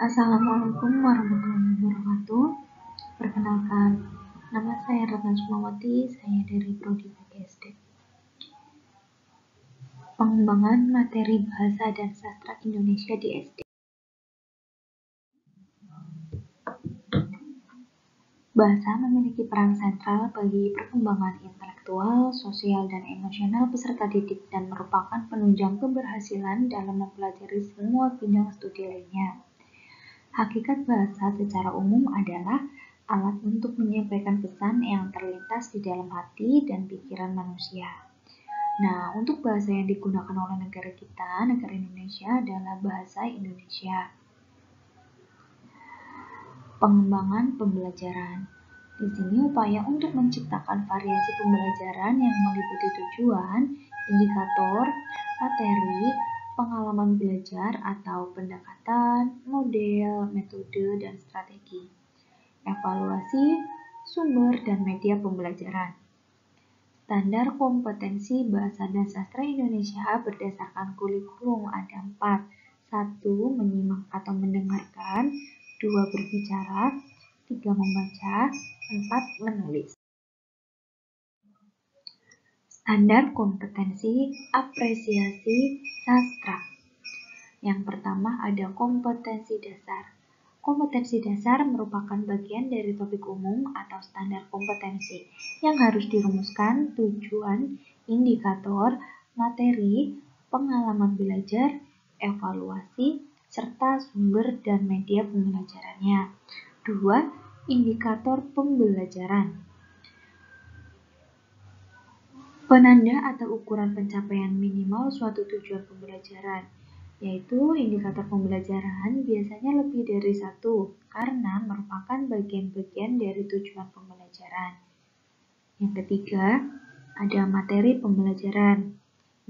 Assalamualaikum warahmatullahi wabarakatuh. Perkenalkan, nama saya Ratna Sukmawati, saya dari Prodi PGSD. Pengembangan materi bahasa dan sastra Indonesia di SD. Bahasa memiliki peran sentral bagi perkembangan intelektual, sosial, dan emosional peserta didik dan merupakan penunjang keberhasilan dalam mempelajari semua bidang studi lainnya. Hakikat bahasa secara umum adalah alat untuk menyampaikan pesan yang terlintas di dalam hati dan pikiran manusia. Nah, untuk bahasa yang digunakan oleh negara kita, negara Indonesia, adalah bahasa Indonesia. Pengembangan pembelajaran. Di sini upaya untuk menciptakan variasi pembelajaran yang meliputi tujuan, indikator, materi, pengalaman belajar atau pendekatan, model, metode, dan strategi. Evaluasi, sumber, dan media pembelajaran. Standar kompetensi bahasa dan sastra Indonesia berdasarkan kurikulum ada 4. 1. Menyimak atau mendengarkan. 2. Berbicara. 3. Membaca. 4. Menulis. Standar kompetensi apresiasi sastra. Yang pertama ada kompetensi dasar. Kompetensi dasar merupakan bagian dari topik umum atau standar kompetensi yang harus dirumuskan tujuan, indikator, materi, pengalaman belajar, evaluasi, serta sumber dan media pembelajarannya. 2. Indikator pembelajaran. Penanda atau ukuran pencapaian minimal suatu tujuan pembelajaran, yaitu indikator pembelajaran biasanya lebih dari 1 karena merupakan bagian-bagian dari tujuan pembelajaran. Yang ketiga, ada materi pembelajaran.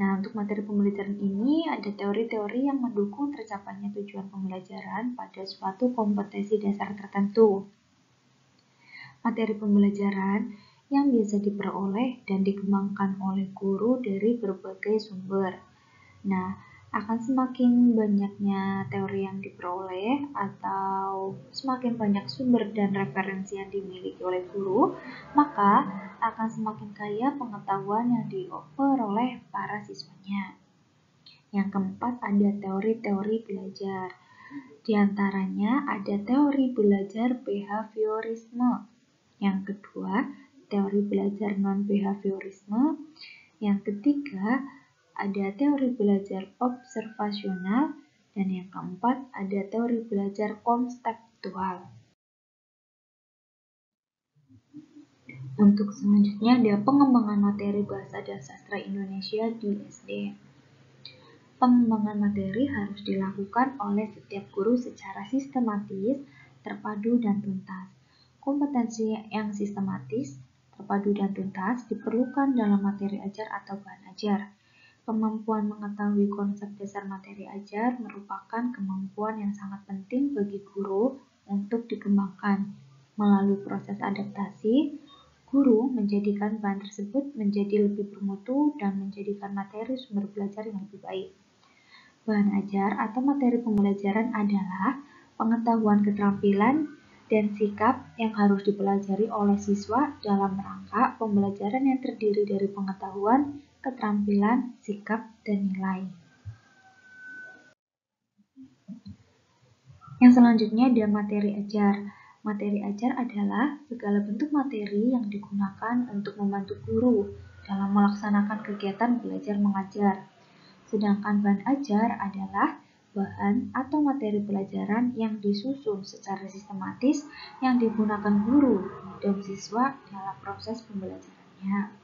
Nah, untuk materi pembelajaran ini ada teori-teori yang mendukung tercapainya tujuan pembelajaran pada suatu kompetensi dasar tertentu. Materi pembelajaran yang biasa diperoleh dan dikembangkan oleh guru dari berbagai sumber. Nah, akan semakin banyaknya teori yang diperoleh atau semakin banyak sumber dan referensi yang dimiliki oleh guru, maka akan semakin kaya pengetahuan yang diperoleh para siswanya. Yang keempat, ada teori-teori belajar. Di antaranya ada teori belajar behaviorisme. Yang kedua, teori belajar non-behaviorisme. Yang ketiga, ada teori belajar observasional. Dan yang keempat, ada teori belajar konseptual. Untuk selanjutnya ada pengembangan materi bahasa dan sastra Indonesia di SD. Pengembangan materi harus dilakukan oleh setiap guru secara sistematis, terpadu, dan tuntas. Kompetensi yang sistematis, terpadu, dan tuntas diperlukan dalam materi ajar atau bahan ajar. Kemampuan mengetahui konsep dasar materi ajar merupakan kemampuan yang sangat penting bagi guru untuk dikembangkan. Melalui proses adaptasi, guru menjadikan bahan tersebut menjadi lebih bermutu dan menjadikan materi sumber belajar yang lebih baik. Bahan ajar atau materi pembelajaran adalah pengetahuan keterampilan dan sikap yang harus dipelajari oleh siswa dalam rangka pembelajaran yang terdiri dari pengetahuan, keterampilan, sikap, dan nilai. Yang selanjutnya ada materi ajar. Materi ajar adalah segala bentuk materi yang digunakan untuk membantu guru dalam melaksanakan kegiatan belajar mengajar. Sedangkan bahan ajar adalah bahan atau materi pelajaran yang disusun secara sistematis yang digunakan guru dan siswa dalam proses pembelajarannya.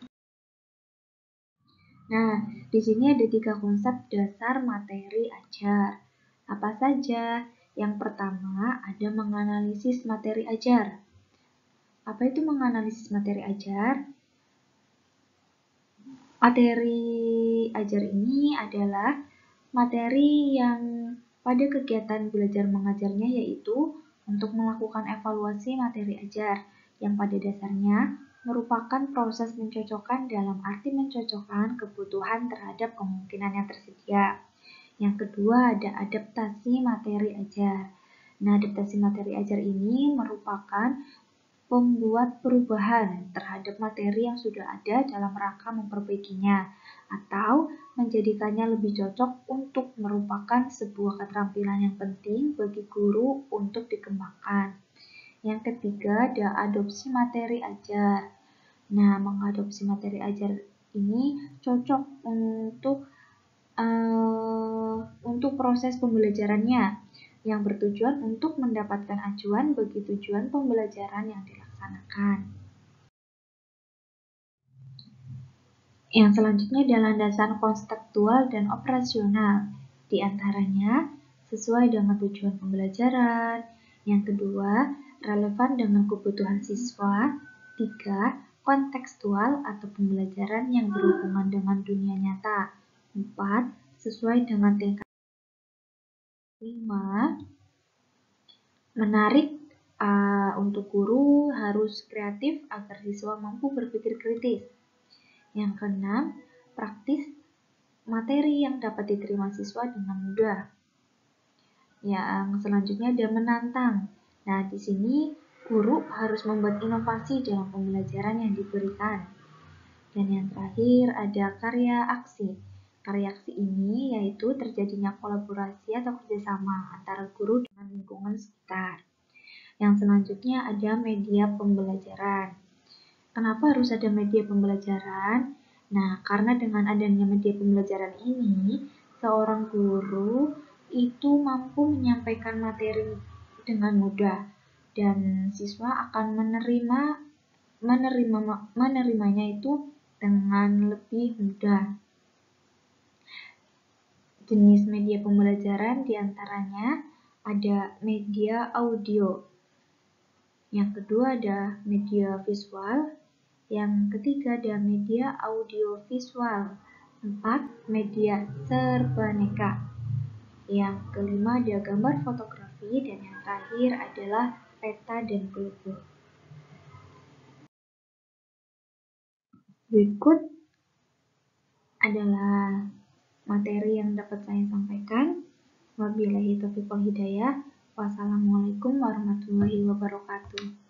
Nah, di sini ada 3 konsep dasar materi ajar. Apa saja? Yang pertama, ada menganalisis materi ajar. Apa itu menganalisis materi ajar? Materi ajar ini adalah materi yang pada kegiatan belajar mengajarnya yaitu untuk melakukan evaluasi materi ajar yang pada dasarnya merupakan proses mencocokkan dalam arti mencocokkan kebutuhan terhadap kemungkinan yang tersedia. Yang kedua ada adaptasi materi ajar. Nah, adaptasi materi ajar ini merupakan pembuat perubahan terhadap materi yang sudah ada dalam rangka memperbaikinya atau menjadikannya lebih cocok untuk merupakan sebuah keterampilan yang penting bagi guru untuk dikembangkan. Yang ketiga ada adopsi materi ajar. Nah, mengadopsi materi ajar ini cocok untuk proses pembelajarannya yang bertujuan untuk mendapatkan acuan bagi tujuan pembelajaran yang dilaksanakan. Yang selanjutnya adalah landasan konseptual dan operasional. Di antaranya, sesuai dengan tujuan pembelajaran. Yang kedua, relevan dengan kebutuhan siswa. 3. Kontekstual atau pembelajaran yang berhubungan dengan dunia nyata. 4. Sesuai dengan tingkat. 5. Menarik untuk guru harus kreatif agar siswa mampu berpikir kritis. Yang keenam, praktis materi yang dapat diterima siswa dengan mudah. Yang selanjutnya ada menantang. Nah, di sini guru harus membuat inovasi dalam pembelajaran yang diberikan. Dan yang terakhir ada karya aksi. Karya aksi ini yaitu terjadinya kolaborasi atau kerjasama antara guru dengan lingkungan sekitar. Yang selanjutnya ada media pembelajaran. Kenapa harus ada media pembelajaran? Nah, karena dengan adanya media pembelajaran ini, seorang guru itu mampu menyampaikan materi dengan mudah dan siswa akan menerimanya itu dengan lebih mudah. Jenis media pembelajaran diantaranya ada media audio. Yang kedua ada media visual. Yang ketiga ada media audiovisual. 4. Media serbaneka. Yang kelima ada gambar fotografi. Dan yang terakhir adalah peta dan global. Berikut adalah materi yang dapat saya sampaikan. Wabillahi taufiq wal hidayah. Wassalamualaikum warahmatullahi wabarakatuh.